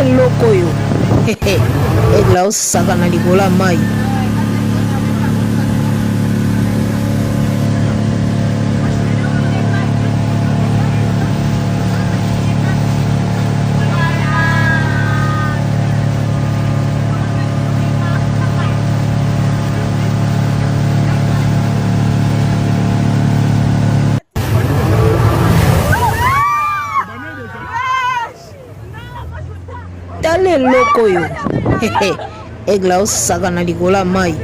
eloko oyo egla osaka na likolo ya mai. Tala eloko oyo egla osaka na likolo ya mai.